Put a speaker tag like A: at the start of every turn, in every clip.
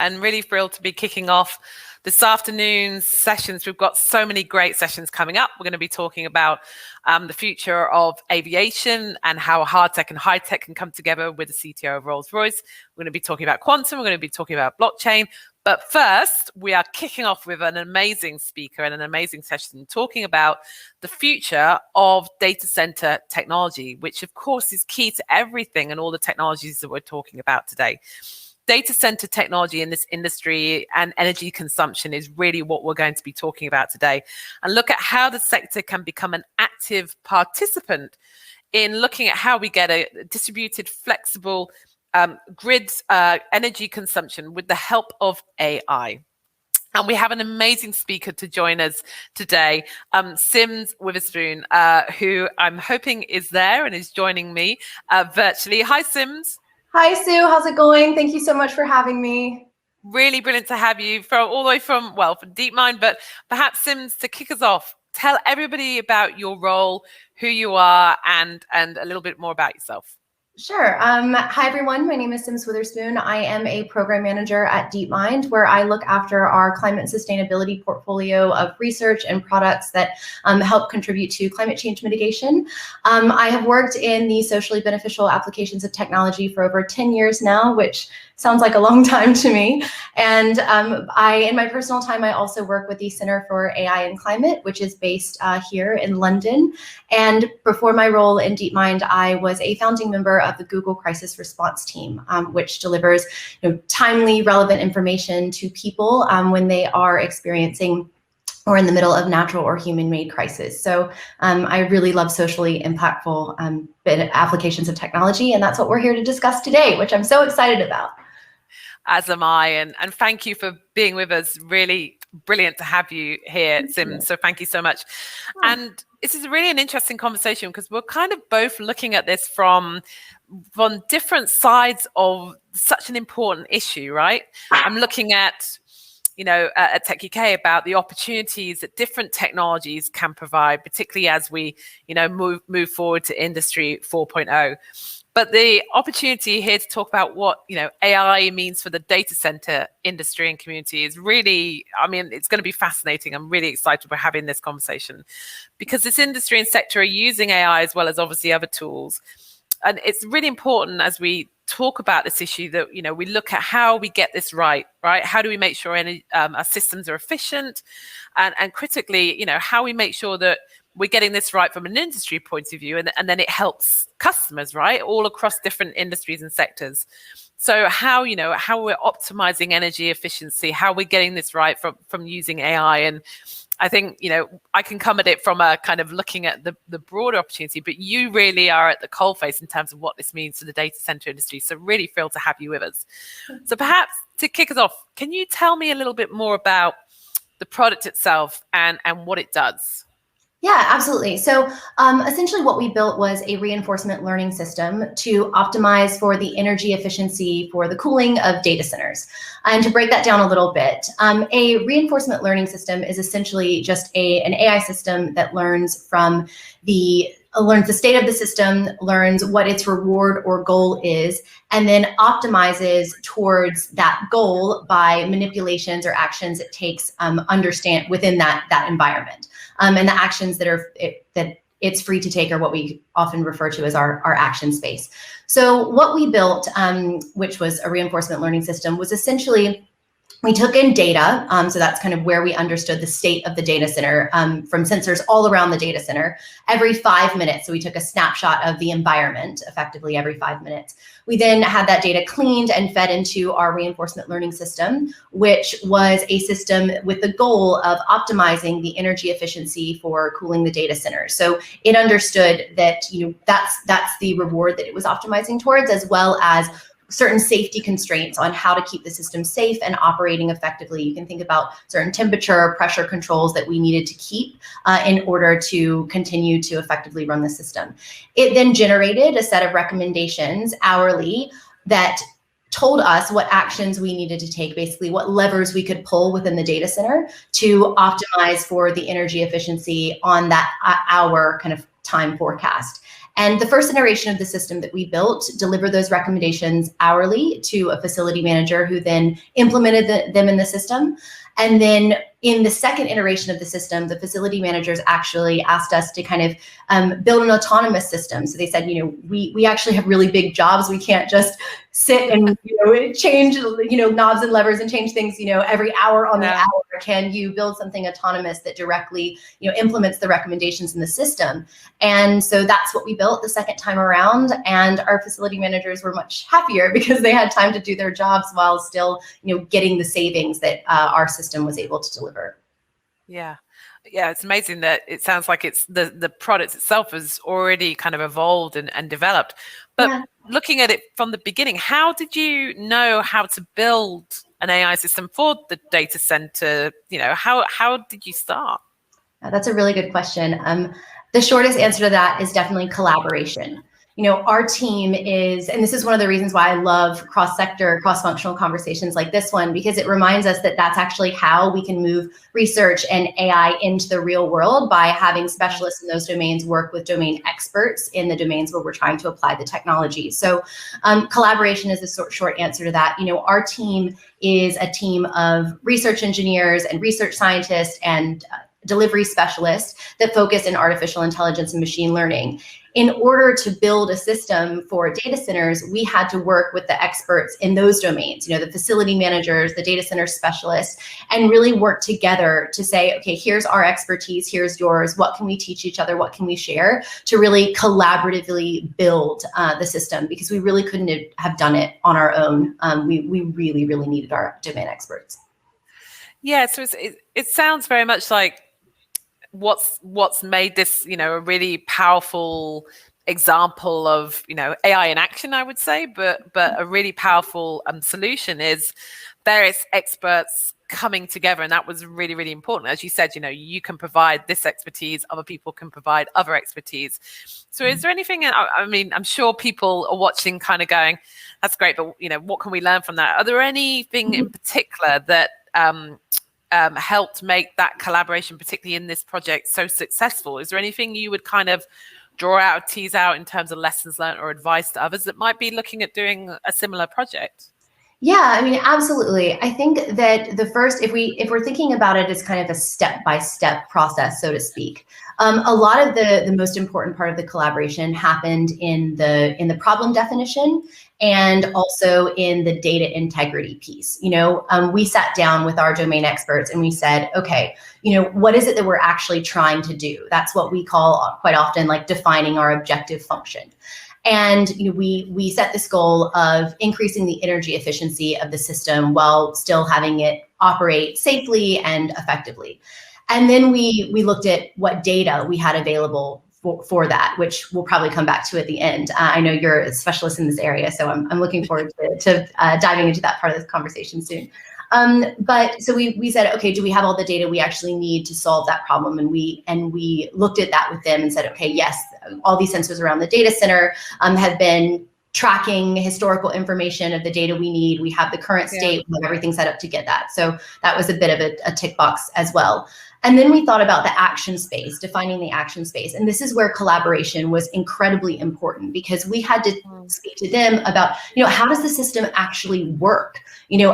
A: and really thrilled to be kicking off this afternoon's sessions. We've got so many great sessions coming up. We're going to be talking about the future of aviation and how hard tech and high tech can come together with the CTO of Rolls-Royce. We're going to be talking about quantum. We're going to be talking about blockchain. But first, we are kicking off with an amazing speaker and an amazing session talking about the future of data center technology, which of course is key to everything and all the technologies that we're talking about today. Data center technology in this industry and energy consumption is really what we're going to be talking about today, and look at how the sector can become an active participant in looking at how we get a distributed, flexible grid energy consumption with the help of AI. And we have an amazing speaker to join us today, Sims Witherspoon, who I'm hoping is there and is joining me virtually. Hi, Sims.
B: Hi, Sue. How's it going? Thank you so much for having me.
A: Really brilliant to have you all the way from DeepMind, but perhaps Sims, to kick us off, tell everybody about your role, who you are, and a little bit more about yourself.
B: Sure. Hi, everyone. My name is Sims Witherspoon. I am a program manager at DeepMind, where I look after our climate and sustainability portfolio of research and products that help contribute to climate change mitigation. I have worked in the socially beneficial applications of technology for over 10 years now, which sounds like a long time to me. And in my personal time, I also work with the Center for AI and Climate, which is based here in London. And before my role in DeepMind, I was a founding member of the Google Crisis Response Team, which delivers timely, relevant information to people when they are experiencing or in the middle of natural or human-made crisis. So I really love socially impactful applications of technology, and that's what we're here to discuss today, which I'm so excited about.
A: As am I, and thank you for being with us. Really brilliant to have you here, Sims. So thank you so much. Oh. And this is really an interesting conversation because we're kind of both looking at this from different sides of such an important issue, right? I'm looking at at techUK about the opportunities that different technologies can provide, particularly as we, move forward to Industry 4.0. But the opportunity here to talk about what, AI means for the data center industry and community is really, it's going to be fascinating. I'm really excited we're having this conversation because this industry and sector are using AI as well as obviously other tools. And it's really important as we talk about this issue that, we look at how we get this right? How do we make sure our systems are efficient? And critically, how we make sure that we're getting this right from an industry point of view, and then it helps customers, right? All across different industries and sectors. So how we're optimizing energy efficiency, how we're getting this right from using AI. And I think, I can come at it from a kind of looking at the broader opportunity, but you really are at the coalface in terms of what this means to the data center industry. So really thrilled to have you with us. So perhaps to kick us off, can you tell me a little bit more about the product itself and what it does?
B: Yeah, absolutely. So essentially what we built was a reinforcement learning system to optimize for the energy efficiency for the cooling of data centers. And to break that down a little bit, a reinforcement learning system is essentially just an AI system that learns from the state of the system, learns what its reward or goal is, and then optimizes towards that goal by manipulations or actions it takes understand within that environment. And the actions that it's free to take are what we often refer to as our action space. So what we built, which was a reinforcement learning system, was essentially we took in data, so that's kind of where we understood the state of the data center from sensors all around the data center every 5 minutes. So we took a snapshot of the environment effectively every 5 minutes. We then had that data cleaned and fed into our reinforcement learning system, which was a system with the goal of optimizing the energy efficiency for cooling the data center. So it understood that that's the reward that it was optimizing towards, as well as certain safety constraints on how to keep the system safe and operating effectively. You can think about certain temperature, pressure controls that we needed to keep in order to continue to effectively run the system. It then generated a set of recommendations hourly that told us what actions we needed to take, basically what levers we could pull within the data center to optimize for the energy efficiency on that hour kind of time forecast. And the first iteration of the system that we built delivered those recommendations hourly to a facility manager who then implemented them in the system. And then in the second iteration of the system, the facility managers actually asked us to kind of build an autonomous system. So they said, we actually have really big jobs. We can't just sit and change knobs and levers and change things every hour on the hour. Can you build something autonomous that directly implements the recommendations in the system? And so that's what we built the second time around. And our facility managers were much happier because they had time to do their jobs while still getting the savings that our system was able to deliver.
A: Yeah, it's amazing that it sounds like it's the product itself has already kind of evolved and developed. But looking at it from the beginning, how did you know how to build an AI system for the data center? How did you start?
B: That's a really good question. The shortest answer to that is definitely collaboration. Our team is, and this is one of the reasons why I love cross-sector, cross-functional conversations like this one, because it reminds us that that's actually how we can move research and AI into the real world, by having specialists in those domains work with domain experts in the domains where we're trying to apply the technology. So collaboration is a short answer to that. Our team is a team of research engineers and research scientists and delivery specialists that focus in artificial intelligence and machine learning. In order to build a system for data centers, we had to work with the experts in those domains, the facility managers, the data center specialists, and really work together to say, okay, here's our expertise, here's yours, what can we teach each other, what can we share, to really collaboratively build the system, because we really couldn't have done it on our own. We really, really needed our domain experts. Yeah,
A: so it sounds very much like what's made this a really powerful example of AI in action, I would say, but a really powerful solution is various experts coming together, and that was really, really important. As you said, you can provide this expertise, other people can provide other expertise. So is there anything, I mean, I'm sure people are watching kind of going, that's great, but what can we learn from that? Are there anything in particular that helped make that collaboration, particularly in this project, so successful? Is there anything you would kind of draw out, tease out in terms of lessons learned or advice to others that might be looking at doing a similar project?
B: Yeah, I mean, absolutely. I think that the first, if we're thinking about it as kind of a step-by-step process, so to speak, a lot of the most important part of the collaboration happened in the problem definition and also in the data integrity piece. We sat down with our domain experts and we said, okay, what is it that we're actually trying to do? That's what we call quite often like defining our objective function. And we set this goal of increasing the energy efficiency of the system while still having it operate safely and effectively. And then we looked at what data we had available for that, which we'll probably come back to at the end. I know you're a specialist in this area, so I'm looking forward to diving into that part of this conversation soon. But so we said, okay, do we have all the data we actually need to solve that problem? And we looked at that with them and said, okay, yes, all these sensors around the data center have been tracking historical information of the data we need. We have the current state, we have everything set up to get that. So that was a bit of a tick box as well. And then we thought about the action space, defining the action space. And this is where collaboration was incredibly important, because we had to speak to them about, how does the system actually work?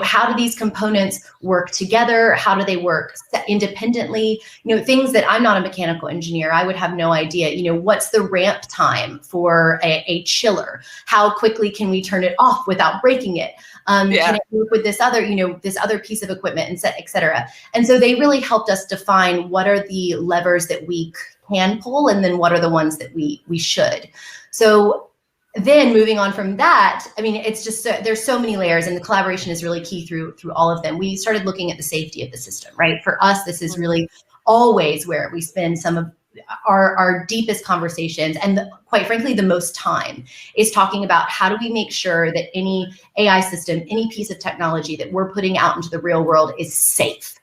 B: How do these components work together? How do they work independently? Things that I'm not a mechanical engineer, I would have no idea. What's the ramp time for a chiller? How quickly can we turn it off without breaking it? Can it work with this other, this other piece of equipment, and et cetera? And so they really helped us define what are the levers that we can pull, and then what are the ones that we should. So then moving on from that, I mean, it's just, there's so many layers, and the collaboration is really key through all of them. We started looking at the safety of the system, right? For us, this is really always where we spend some of our deepest conversations, and quite frankly, the most time, is talking about how do we make sure that any AI system, any piece of technology that we're putting out into the real world is safe.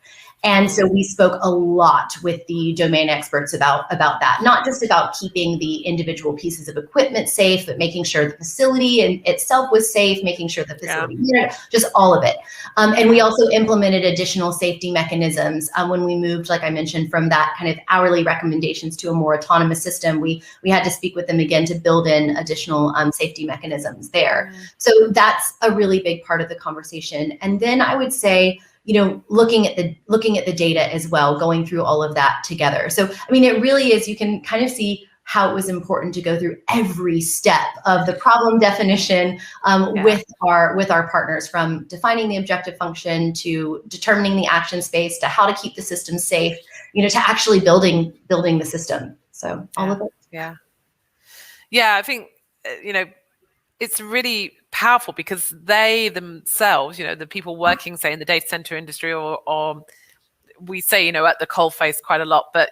B: And so we spoke a lot with the domain experts about that, not just about keeping the individual pieces of equipment safe, but making sure the facility in itself was safe, making sure the facility, just all of it. And we also implemented additional safety mechanisms when we moved, like I mentioned, from that kind of hourly recommendations to a more autonomous system. We had to speak with them again to build in additional safety mechanisms there. So that's a really big part of the conversation. And then I would say, looking at the data as well, going through all of that together. So, I mean, it really is, you can kind of see how it was important to go through every step of the problem definition with our partners, from defining the objective function to determining the action space to how to keep the system safe, to actually building the system. So all of it.
A: Yeah, I think, it's really powerful because they themselves, the people working, say, in the data center industry, or we say, at the coalface quite a lot, but,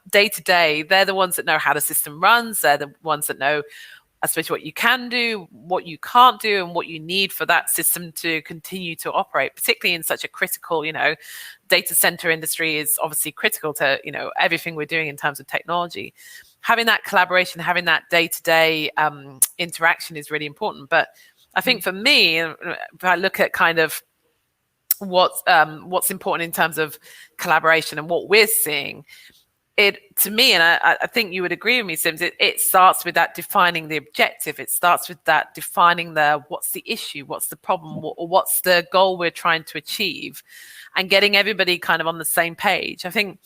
A: day to day, they're the ones that know how the system runs. They're the ones that know, especially what you can do, what you can't do, and what you need for that system to continue to operate, particularly in such a critical, data center industry is obviously critical to, everything we're doing in terms of technology. Having that collaboration, having that day-to-day interaction is really important. But I think for me, if I look at kind of what's important in terms of collaboration and what we're seeing, to me, and I think you would agree with me, Sims, it starts with that defining the objective. It starts with that defining what's the issue, what's the problem, or what's the goal we're trying to achieve, and getting everybody kind of on the same page. I think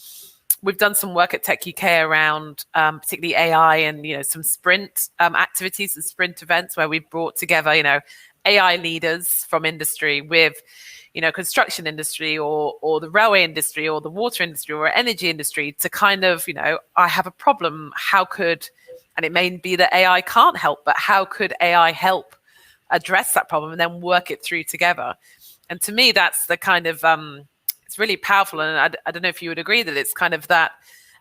A: we've done some work at techUK around particularly AI and, some sprint activities and sprint events where we've brought together, AI leaders from industry with, construction industry or the railway industry or the water industry or energy industry to kind of, I have a problem. How could, and it may be that AI can't help, but how could AI help address that problem and then work it through together? And to me, that's the kind of, it's really powerful. And I don't know if you would agree that it's kind of that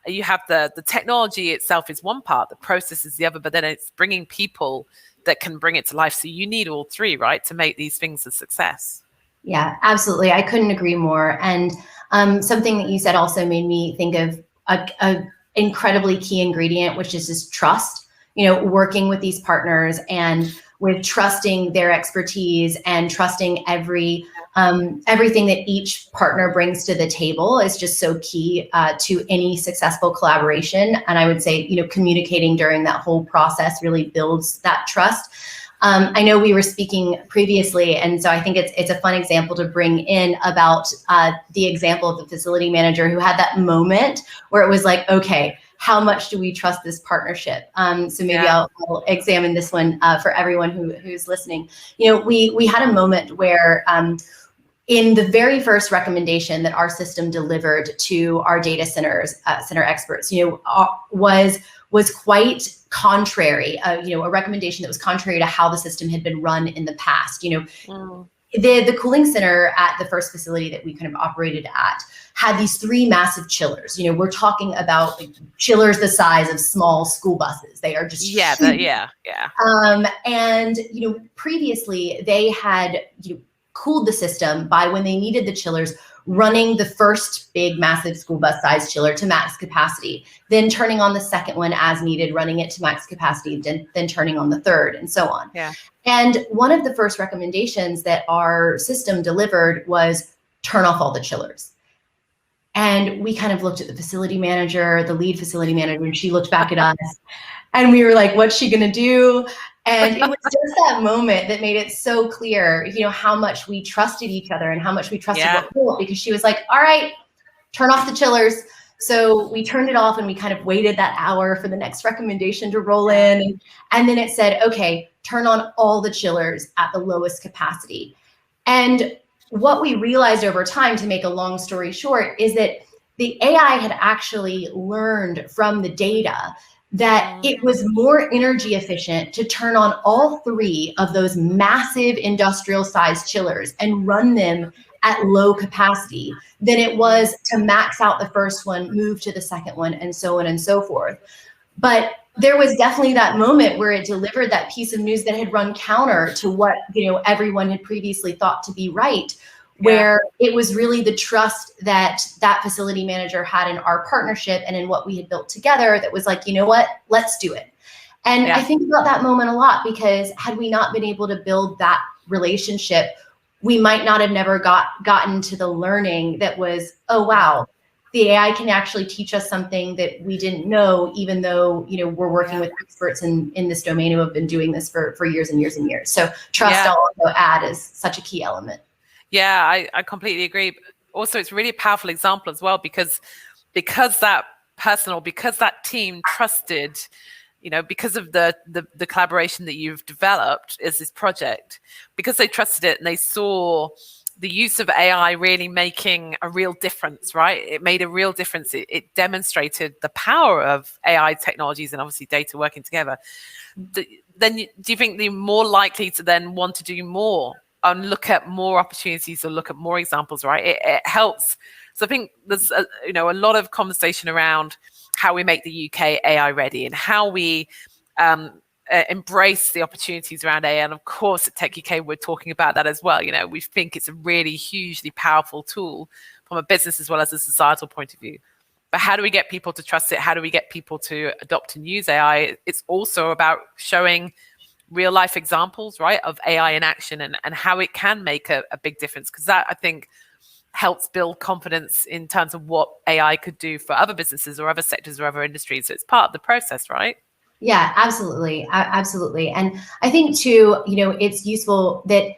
A: you have the technology itself is one part, the process is the other, but then it's bringing people that can bring it to life. So you need all three, right, to make these things a success.
B: Yeah, absolutely. I couldn't agree more. And something that you said also made me think of a incredibly key ingredient, which is just trust, working with these partners and with trusting their expertise and trusting everything that each partner brings to the table is just so key to any successful collaboration. And I would say, communicating during that whole process really builds that trust. I know we were speaking previously, and so I think it's a fun example to bring in about the example of the facility manager who had that moment where it was like, okay, how much do we trust this partnership? So maybe I'll examine this one for everyone who's listening. We had a moment where in the very first recommendation that our system delivered to our data center experts, was quite contrary, a recommendation that was contrary to how the system had been run in the past. The cooling center at the first facility that we kind of operated at had these 3 massive chillers. We're talking about chillers the size of small school buses. They are just huge. And previously they had cooled the system by, when they needed the chillers, running the first big massive school bus size chiller to max capacity, then turning on the second one as needed, running it to max capacity, then turning on the third, and so on. And one of the first recommendations that our system delivered was turn off all the chillers. And we kind of looked at the facility manager, the lead facility manager, and she looked back at us and we were like, what's she gonna do? And it was just that moment that made it so clear, how much we trusted each other and how much we trusted what we built, because she was like, all right, turn off the chillers. So we turned it off and we kind of waited that hour for the next recommendation to roll in. And then it said, okay, turn on all the chillers at the lowest capacity. And what we realized over time, to make a long story short, is that the AI had actually learned from the data that it was more energy efficient to turn on all 3 of those massive industrial sized chillers and run them at low capacity than it was to max out the first one, move to the second one, and so on and so forth. But there was definitely that moment where it delivered that piece of news that had run counter to what everyone had previously thought to be right, where it was really the trust that that facility manager had in our partnership and in what we had built together that was like, you know what, let's do it. And I think about that moment a lot, because had we not been able to build that relationship, we might not have never gotten to the learning that was, oh, wow, the AI can actually teach us something that we didn't know, even though, you know, we're working with experts in this domain who have been doing this for years and years and years. So trust, I'll also add, is such a key element.
A: Yeah, I completely agree. Also, it's really a powerful example as well, because that person, or because that team trusted, you know, because of the collaboration that you've developed as this project, because they trusted it and they saw the use of AI really making a real difference, right? It made a real difference. It demonstrated the power of AI technologies and obviously data working together. Then do you think they're more likely to then want to do more and look at more opportunities or look at more examples, right? It helps. So I think there's a lot of conversation around how we make the UK AI ready and how we embrace the opportunities around AI. And of course, at techUK, we're talking about that as well. You know, we think it's a really hugely powerful tool from a business as well as a societal point of view. But how do we get people to trust it? How do we get people to adopt and use AI? It's also about showing real life examples, right, of AI in action and how it can make a big difference. Because that, I think, helps build confidence in terms of what AI could do for other businesses or other sectors or other industries. So it's part of the process, right?
B: Yeah, absolutely. Absolutely. And I think too, you know, it's useful that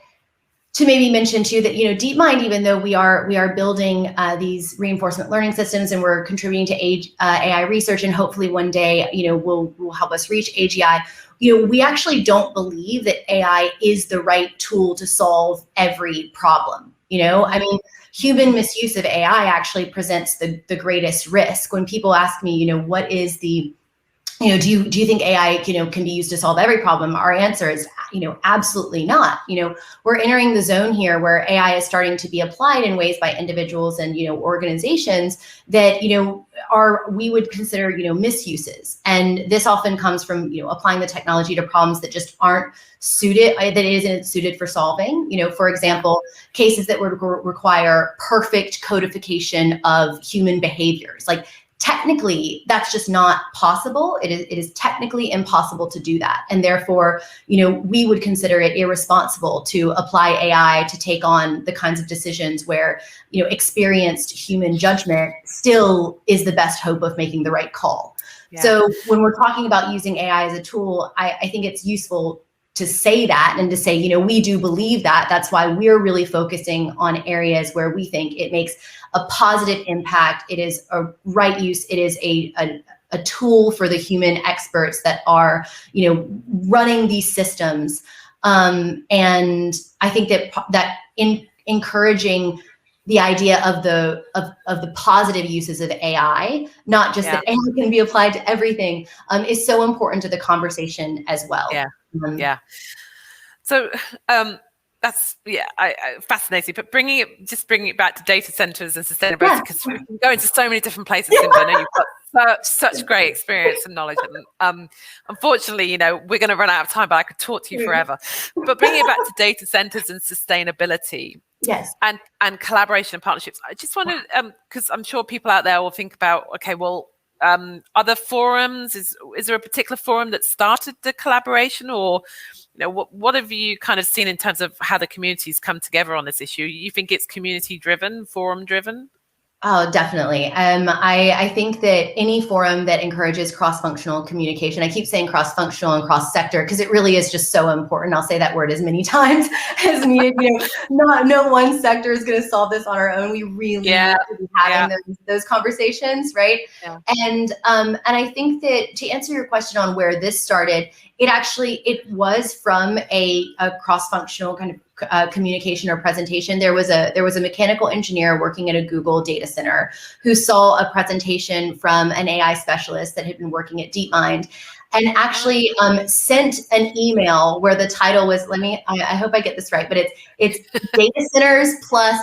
B: to maybe mention too that, you know, DeepMind, even though we are building these reinforcement learning systems and we're contributing to AI research, and hopefully one day, you know, will help us reach AGI, you know, we actually don't believe that AI is the right tool to solve every problem. You know, I mean, human misuse of AI actually presents the greatest risk. When people ask me, you know, what is the, you know, do you think AI, you know, can be used to solve every problem? Our answer is, you know, absolutely not. You know, we're entering the zone here where AI is starting to be applied in ways by individuals and, you know, organizations that, you know, we would consider, you know, misuses. And this often comes from, you know, applying the technology to problems that just aren't suited, that it isn't suited for solving. You know, for example, cases that would require perfect codification of human behaviors. Like, technically, that's just not possible. It is technically impossible to do that. And therefore, you know, we would consider it irresponsible to apply AI to take on the kinds of decisions where, you know, experienced human judgment still is the best hope of making the right call. Yeah. So when we're talking about using AI as a tool, I think it's useful to say that and to say, you know, we do believe that. That's why we're really focusing on areas where we think it makes a positive impact. It is a right use. It is a tool for the human experts that are, you know, running these systems. And I think that in encouraging the idea of the positive uses of AI, not just that AI can be applied to everything, is so important to the conversation as well.
A: Yeah. So that's fascinating. But bringing it back to data centers and sustainability, because we can go into so many different places. Sim, I know you've got such great experience and knowledge. And unfortunately, you know, we're going to run out of time, but I could talk to you forever. But bringing it back to data centers and sustainability.
B: Yes.
A: And collaboration and partnerships. I just wanted, because I'm sure people out there will think about, okay, well, other forums, is there a particular forum that started the collaboration, or, you know, what have you kind of seen in terms of how the communities come together on this issue? You think it's community driven, forum driven?
B: Oh, definitely. I think that any forum that encourages cross-functional communication, I keep saying cross-functional and cross-sector because it really is just so important. I'll say that word as many times as needed. You know, no one sector is going to solve this on our own. We really need to be having those conversations, right? Yeah. And I think that to answer your question on where this started, it was from a cross-functional kind of communication or presentation. There was a mechanical engineer working at a Google data center who saw a presentation from an AI specialist that had been working at DeepMind, and actually sent an email where the title was, I hope I get this right, but it's data centers plus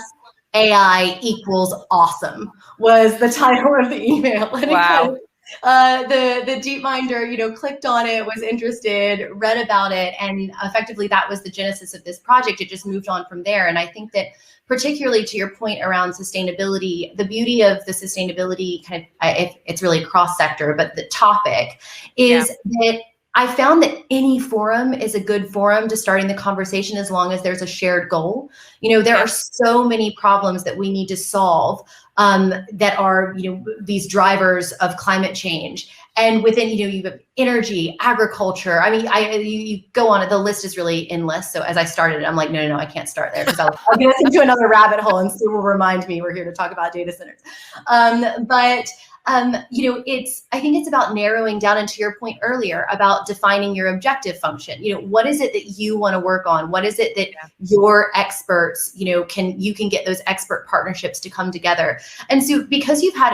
B: AI equals awesome was the title of the email. And the DeepMinder, clicked on it, was interested, read about it, and effectively that was the genesis of this project. It just moved on from there. And I think that particularly to your point around sustainability, the beauty of the sustainability it's really cross sector, but the topic is that I found that any forum is a good forum to starting the conversation as long as there's a shared goal. There are so many problems that we need to solve that are, these drivers of climate change. And within, you have energy, agriculture. I mean, you go on it. The list is really endless. So as I started, I'm like, no, I can't start there because I'll get us into another rabbit hole, and Sue will remind me we're here to talk about data centers. I think it's about narrowing down, and to your point earlier about defining your objective function. What is it that you want to work on? What is it that your experts, you can get those expert partnerships to come together. And so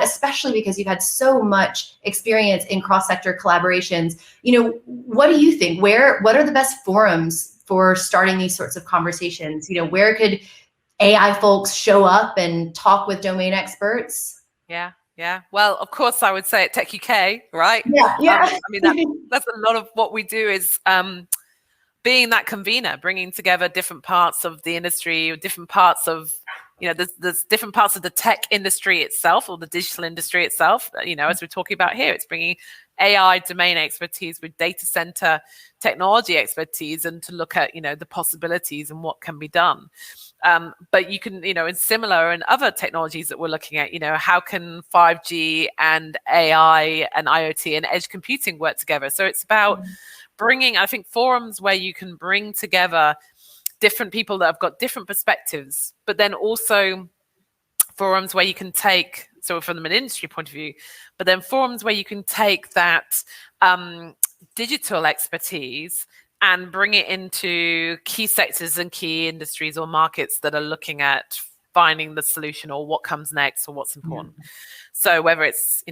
B: especially because you've had so much experience in cross-sector collaborations, what do you think? What are the best forums for starting these sorts of conversations? Where could AI folks show up and talk with domain experts?
A: Yeah. Well, of course, I would say at techUK, right?
B: Yeah.
A: I mean, that's a lot of what we do is being that convener, bringing together different parts of the industry, or different parts of, there's different parts of the tech industry itself, or the digital industry itself. As we're talking about here, it's bringing AI domain expertise with data center technology expertise, and to look at, the possibilities and what can be done. But you can, in similar and other technologies that we're looking at, how can 5G and AI and IoT and edge computing work together? So it's about bringing, I think, forums where you can bring together different people that have got different perspectives, but then also forums where you can take, so from an industry point of view, but then forums where you can take that digital expertise and bring it into key sectors and key industries or markets that are looking at finding the solution, or what comes next, or what's important. So whether it's,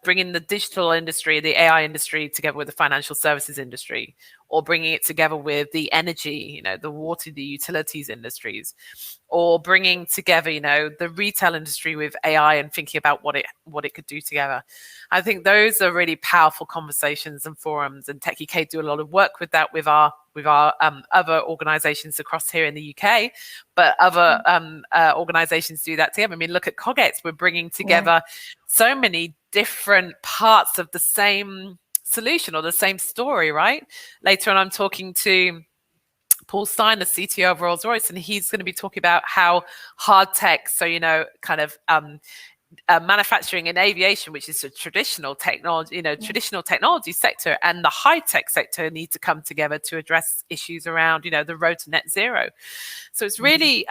A: bringing the digital industry, the AI industry together with the financial services industry, or bringing it together with the energy, the water, the utilities industries, or bringing together, the retail industry with AI and thinking about what it could do together. I think those are really powerful conversations and forums, and techUK do a lot of work with that with our other organizations across here in the UK, but other organizations do that together. I mean, look at CogX. We're bringing together so many different parts of the same solution or the same story, right? Later on, I'm talking to Paul Stein, the CTO of Rolls-Royce, and he's going to be talking about how hard tech, so, manufacturing and aviation, which is a traditional technology, traditional technology sector, and the high-tech sector need to come together to address issues around, the road to net zero. So it's really,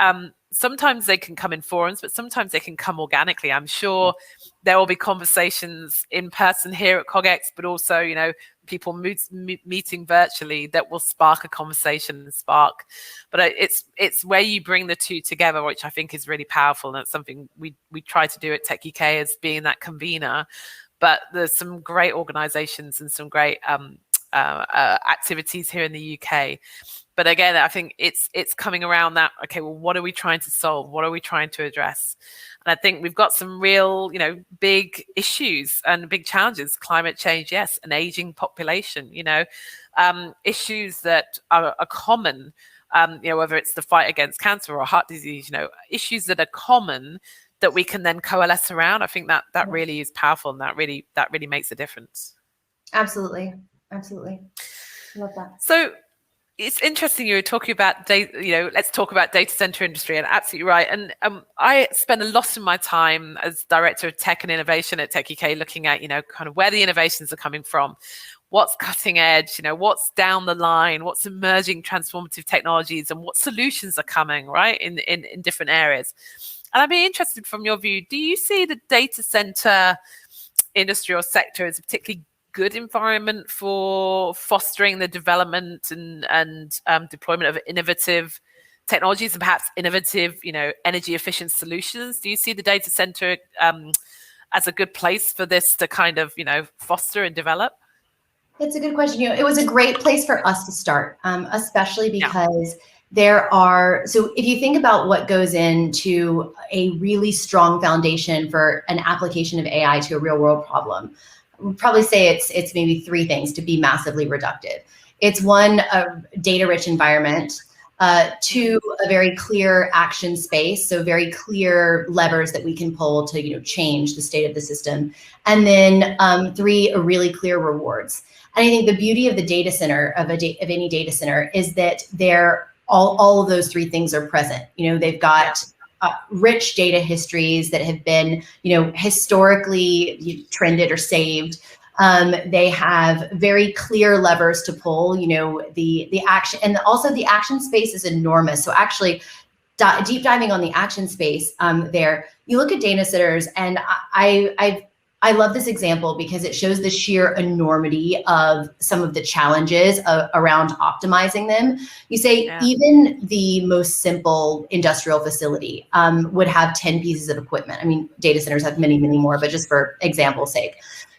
A: sometimes they can come in forums, but sometimes they can come organically. I'm sure there will be conversations in person here at CogX, but also, people meeting virtually that will spark a conversation and spark. But it's where you bring the two together, which I think is really powerful. And that's something we try to do at techUK, as being that convener. But there's some great organizations and some great activities here in the UK. But again, I think it's coming around that, okay, well, what are we trying to solve? What are we trying to address? And I think we've got some real, big issues and big challenges. Climate change, yes, an aging population, issues that are common, whether it's the fight against cancer or heart disease, issues that are common that we can then coalesce around. I think that really is powerful, and that really makes a difference.
B: Absolutely. Love that.
A: So it's interesting you were talking about let's talk about data center industry, and absolutely right. And I spend a lot of my time as director of tech and innovation at techUK looking at kind of where the innovations are coming from, what's cutting edge, what's down the line, what's emerging transformative technologies, and what solutions are coming right in different areas. And I'd be interested from your view, do you see the data center industry or sector as a particularly good environment for fostering the development and deployment of innovative technologies and perhaps innovative, energy efficient solutions? Do you see the data center as a good place for this to kind of, foster and develop?
B: It's a good question. It was a great place for us to start, especially because so if you think about what goes into a really strong foundation for an application of AI to a real world problem, we'd probably say it's maybe three things to be massively reductive. It's one, a data-rich environment. Two, a very clear action space, so very clear levers that we can pull to change the state of the system. And then three, a really clear rewards. And I think the beauty of the data center, of any data center, is that all of those three things are present. They've got rich data histories that have been, historically trended or saved. They have very clear levers to pull, the action, and also the action space is enormous. So actually, deep diving on the action space there, you look at data centers, and I love this example because it shows the sheer enormity of some of the challenges around optimizing them. You say even the most simple industrial facility would have 10 pieces of equipment. I mean, data centers have many, many more, but just for example's sake,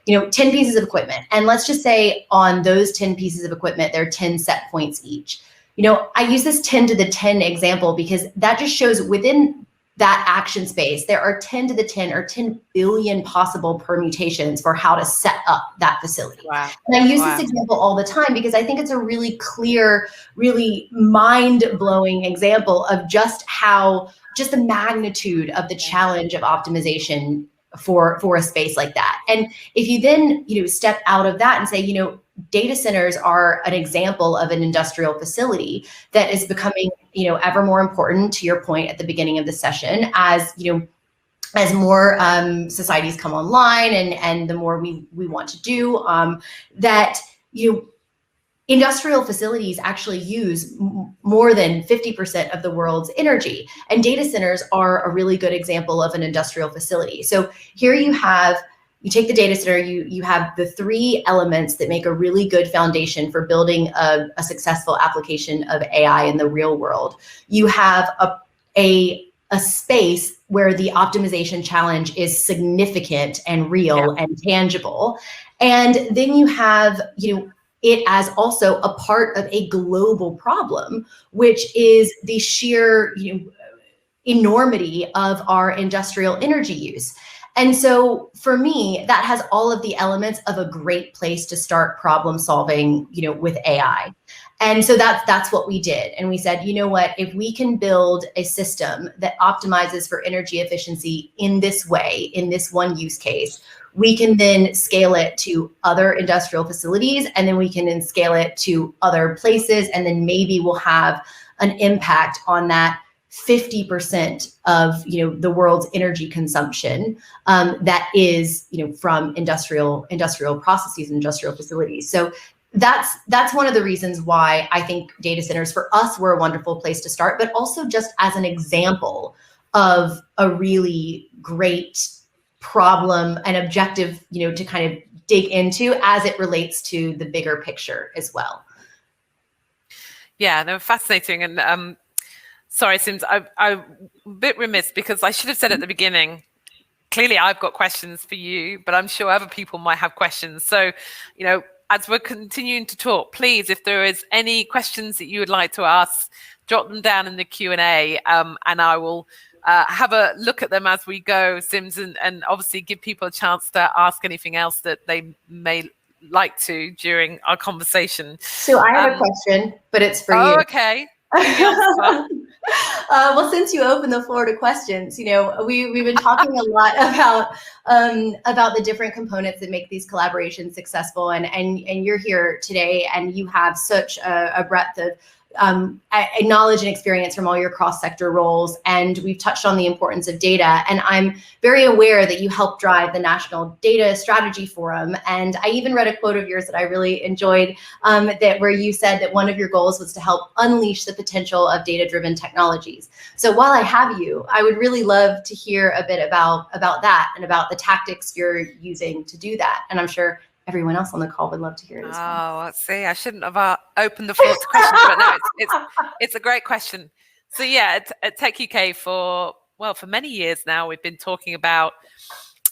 B: 10 pieces of equipment. And let's just say on those 10 pieces of equipment, there are 10 set points each. I use this 10 to the 10 example because that just shows within that action space, there are 10 to the 10 or 10 billion possible permutations for how to set up that facility.
A: Wow.
B: And I use this example all the time because I think it's a really clear, really mind-blowing example of just the magnitude of the challenge of optimization for a space like that. And if you then, step out of that and say, data centers are an example of an industrial facility that is becoming, ever more important, to your point at the beginning of the session, as more societies come online and the more we want to do that, industrial facilities actually use more than 50% of the world's energy, and data centers are a really good example of an industrial facility. So here you take the data center, you have the three elements that make a really good foundation for building a successful application of AI in the real world. You have a space where the optimization challenge is significant and real and tangible. And then you have, it as also a part of a global problem, which is the sheer enormity of our industrial energy use. And so for me, that has all of the elements of a great place to start problem solving, with AI. And so that's what we did. And we said, what, if we can build a system that optimizes for energy efficiency in this way, in this one use case, we can then scale it to other industrial facilities, and then we can then scale it to other places. And then maybe we'll have an impact on that 50% of the world's energy consumption that is from industrial processes and industrial facilities. So that's one of the reasons why I think data centers for us were a wonderful place to start, but also just as an example of a really great problem and objective to kind of dig into as it relates to the bigger picture as well.
A: Yeah, no, fascinating. And sorry, Sims, I'm a bit remiss because I should have said at the beginning, clearly I've got questions for you, but I'm sure other people might have questions. So, as we're continuing to talk, please, if there is any questions that you would like to ask, drop them down in the Q&A, and I will have a look at them as we go, Sims, and obviously give people a chance to ask anything else that they may like to during our conversation.
B: So I have a question, but it's for you.
A: Oh, okay.
B: Well, since you opened the floor to questions, we've been talking a lot about the different components that make these collaborations successful, and you're here today, and you have such a breadth of knowledge and experience from all your cross-sector roles, and we've touched on the importance of data, and I'm very aware that you helped drive the National Data Strategy Forum, and I even read a quote of yours that I really enjoyed, where you said that one of your goals was to help unleash the potential of data-driven technologies. So while I have you, I would really love to hear a bit about that and about the tactics you're using to do that, and I'm sure everyone else on the call would love to hear it as well.
A: Oh, let's see. I shouldn't have opened the floor to questions, but no, it's a great question. So yeah, at techUK for many years now, we've been talking about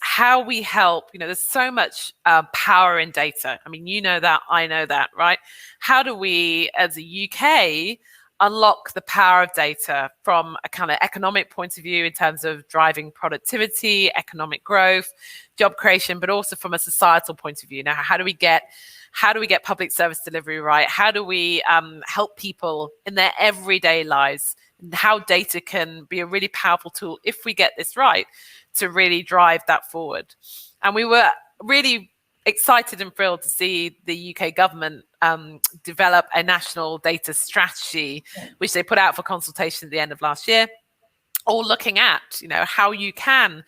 A: how we help. There's so much power in data. I mean, that, I know that, right? How do we, as a UK, unlock the power of data from a kind of economic point of view in terms of driving productivity, economic growth, job creation, but also from a societal point of view. Now, how do we get public service delivery right? How do we help people in their everyday lives? And how data can be a really powerful tool if we get this right to really drive that forward. And we were really excited and thrilled to see the UK government develop a national data strategy, which they put out for consultation at the end of last year, all looking at, how you can,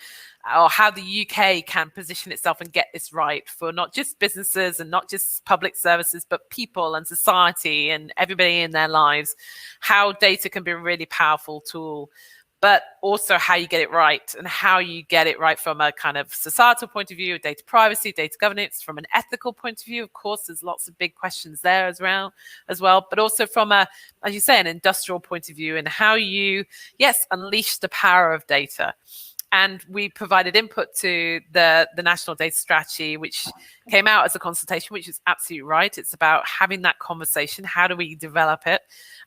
A: or how the UK can position itself and get this right for not just businesses and not just public services, but people and society and everybody in their lives, how data can be a really powerful tool, but also how you get it right, and how you get it right from a kind of societal point of view, data privacy, data governance, from an ethical point of view. Of course, there's lots of big questions there as well, but also from a, as you say, an industrial point of view, and how you, unleash the power of data. And we provided input to the National Data Strategy, which came out as a consultation, which is absolutely right. It's about having that conversation. How do we develop it?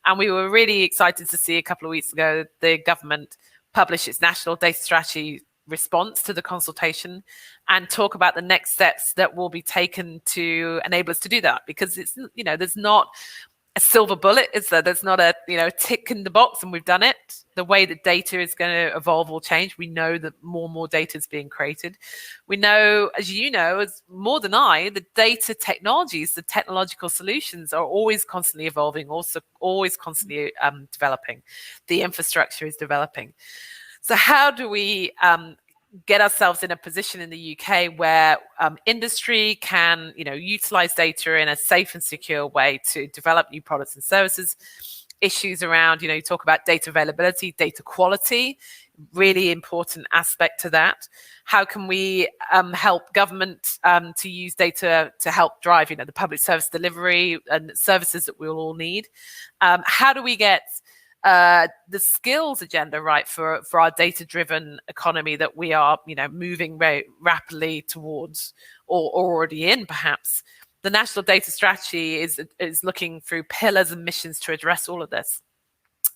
A: And we were really excited to see a couple of weeks ago the government publish its National Data Strategy response to the consultation and talk about the next steps that will be taken to enable us to do that. Because it's, there's not a silver bullet, is there? There's not a, tick in the box and we've done it. The way that data is going to evolve will change. We know that more and more data is being created. We know, as you know, as more than I, the data technologies, the technological solutions are always constantly evolving, also always constantly developing. The infrastructure is developing. So how do we get ourselves in a position in the UK where industry can, utilize data in a safe and secure way to develop new products and services? Issues around, you talk about data availability, data quality, really important aspect to that. How can we help government to use data to help drive, the public service delivery and services that we'll all need? How do we get the skills agenda right for our data-driven economy that we are, moving very rapidly towards, or already in, perhaps? The National Data Strategy is looking through pillars and missions to address all of this.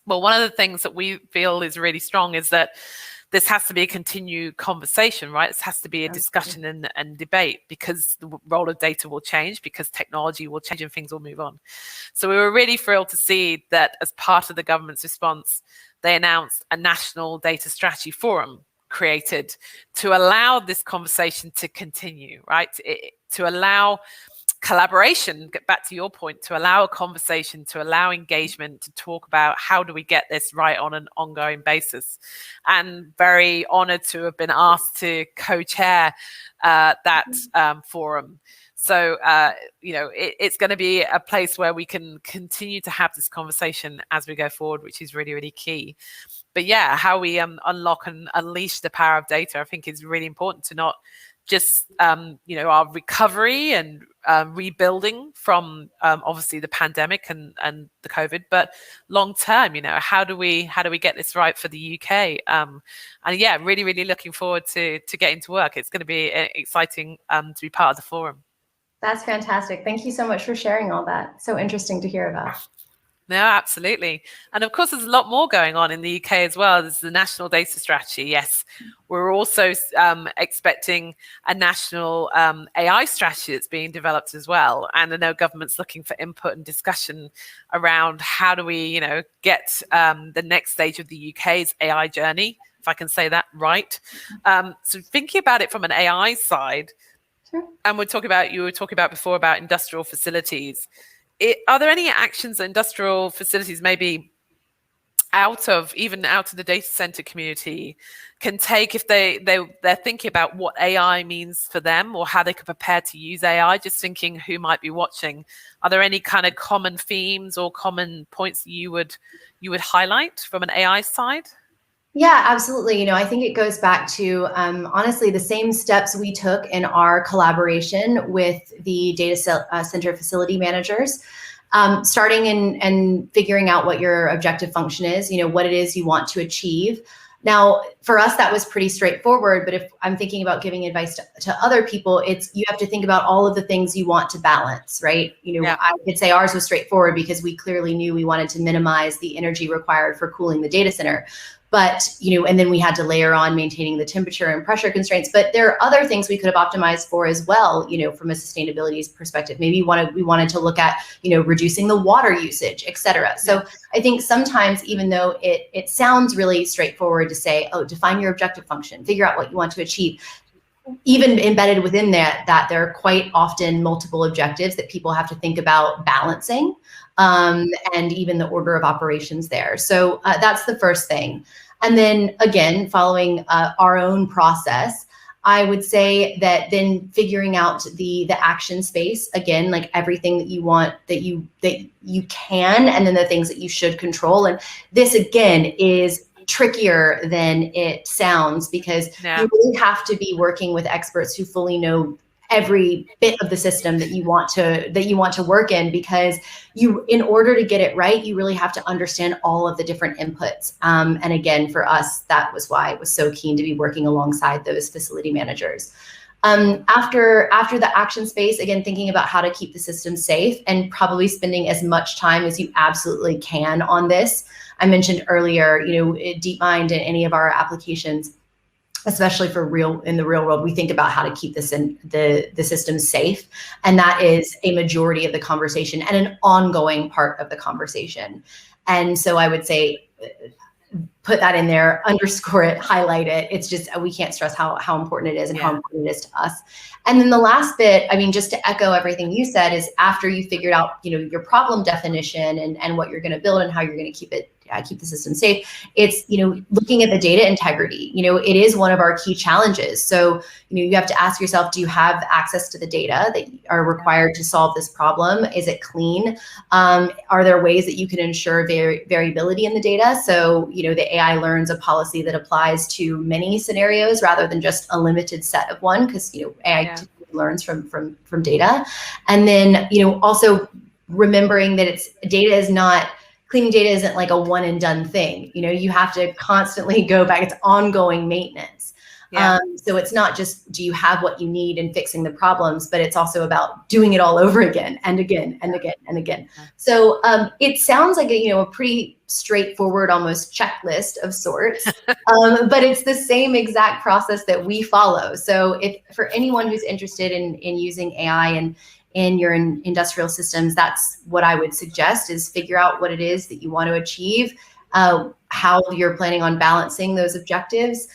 A: Well, one of the things that we feel is really strong is that this has to be a continued conversation, right? This has to be a discussion and debate, because the role of data will change, because technology will change and things will move on. So we were really thrilled to see that as part of the government's response, they announced a National Data Strategy Forum created to allow this conversation to continue, right? To allow collaboration, get back to your point, to allow a conversation, to allow engagement, to talk about how do we get this right on an ongoing basis. And very honored to have been asked to co-chair that forum. So, it's going to be a place where we can continue to have this conversation as we go forward, which is really, really key. But yeah, how we unlock and unleash the power of data, I think, is really important, to not just, our recovery and rebuilding from obviously the pandemic and the COVID, but long term, how do we get this right for the UK? And yeah, really, really looking forward to getting to work. It's going to be exciting to be part of the forum.
B: That's fantastic. Thank you so much for sharing all that. So interesting to hear about.
A: No, absolutely. And of course, there's a lot more going on in the UK as well. There's the National Data Strategy. Yes, we're also expecting a national AI strategy that's being developed as well. And I know government's looking for input and discussion around how do we, get the next stage of the UK's AI journey, if I can say that right. So thinking about it from an AI side, sure. And you were talking about before about industrial facilities. Are there any actions that industrial facilities maybe out of the data center community can take if they're thinking about what AI means for them, or how they could prepare to use AI? Just thinking who might be watching. Are there any kind of common themes or common points that you would highlight from an AI side?
B: Yeah, absolutely. I think it goes back to, honestly, the same steps we took in our collaboration with the data center facility managers, starting and figuring out what your objective function is, what it is you want to achieve. Now, for us, that was pretty straightforward. But if I'm thinking about giving advice to other people, it's you have to think about all of the things you want to balance, right? I could say ours was straightforward because we clearly knew we wanted to minimize the energy required for cooling the data center. But, and then we had to layer on maintaining the temperature and pressure constraints. But there are other things we could have optimized for as well, from a sustainability perspective. Maybe we wanted to look at, reducing the water usage, et cetera. So I think sometimes, even though it sounds really straightforward to say, oh, define your objective function, figure out what you want to achieve, even embedded within that there are quite often multiple objectives that people have to think about balancing, and even the order of operations there. So that's the first thing. And then again, following our own process, I would say that then figuring out the action space, again, like everything that you want, that you can, and then the things that you should control. And this again is trickier than it sounds, because you really have to be working with experts who fully know every bit of the system that you want to work in, because in order to get it right, you really have to understand all of the different inputs. And again, for us, that was why it was so keen to be working alongside those facility managers. After the action space, again, thinking about how to keep the system safe and probably spending as much time as you absolutely can on this. I mentioned earlier, DeepMind and any of our applications, especially in the real world, we think about how to keep this in the system safe. And that is a majority of the conversation and an ongoing part of the conversation. And so I would say, put that in there, underscore it, highlight it. It's just, we can't stress how important it is and how important it is to us. And then the last bit, just to echo everything you said, is after you figured out, your problem definition and what you're going to build and how you're going to keep the system safe, it's, looking at the data integrity. It is one of our key challenges. So, you have to ask yourself, do you have access to the data that are required to solve this problem? Is it clean? Are there ways that you can ensure variability in the data? So, the AI learns a policy that applies to many scenarios rather than just a limited set of one, because, AI learns from data. And then, also remembering that cleaning data isn't like a one and done thing. You have to constantly go back. It's ongoing maintenance. So it's not just, do you have what you need in fixing the problems, but it's also about doing it all over again and again and again and again. So it sounds like a pretty straightforward, almost checklist of sorts, but it's the same exact process that we follow. So if for anyone who's interested in using AI and in your industrial systems, that's what I would suggest, is figure out what it is that you want to achieve, how you're planning on balancing those objectives,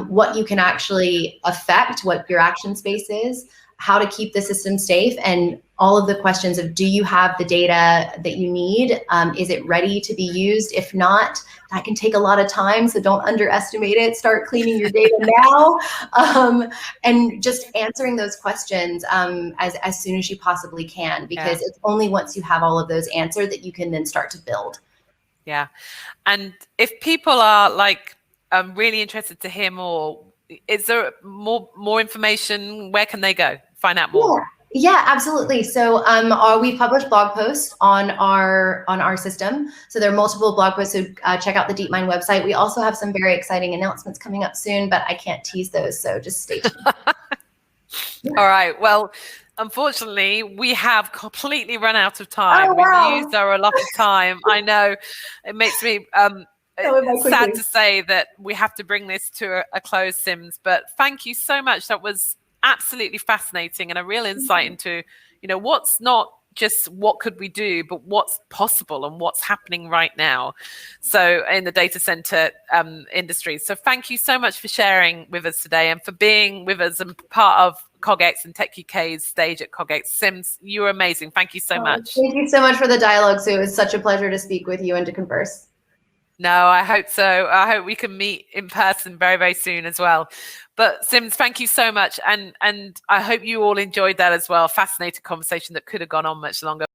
B: what you can actually affect, what your action space is, how to keep the system safe, and all of the questions of, do you have the data that you need? Is it ready to be used? If not, that can take a lot of time, so don't underestimate it. Start cleaning your data now, and just answering those questions as soon as you possibly can, because it's only once you have all of those answered that you can then start to build.
A: Yeah, and if people are like, I'm really interested to hear more, is there more information? Where can they go find out more?
B: Yeah, absolutely. So we publish blog posts on our system. So there are multiple blog posts. So check out the DeepMind website. We also have some very exciting announcements coming up soon, but I can't tease those. So just stay tuned.
A: All right. Well, unfortunately, we have completely run out of time.
B: Oh, wow.
A: We've used our allotted time. I know it makes me sad to say that we have to bring this to a close, Sims, but thank you so much. That was absolutely fascinating and a real insight into, what's not just what could we do, but what's possible and what's happening right now. So in the data center industry. So thank you so much for sharing with us today and for being with us and part of CogX and techUK's stage at CogX. Sims, you were amazing. Thank you so much.
B: Thank you so much for the dialogue, Sue. It was such a pleasure to speak with you and to converse.
A: No, I hope so. I hope we can meet in person very, very soon as well. But Sims, thank you so much. And I hope you all enjoyed that as well. Fascinating conversation that could have gone on much longer.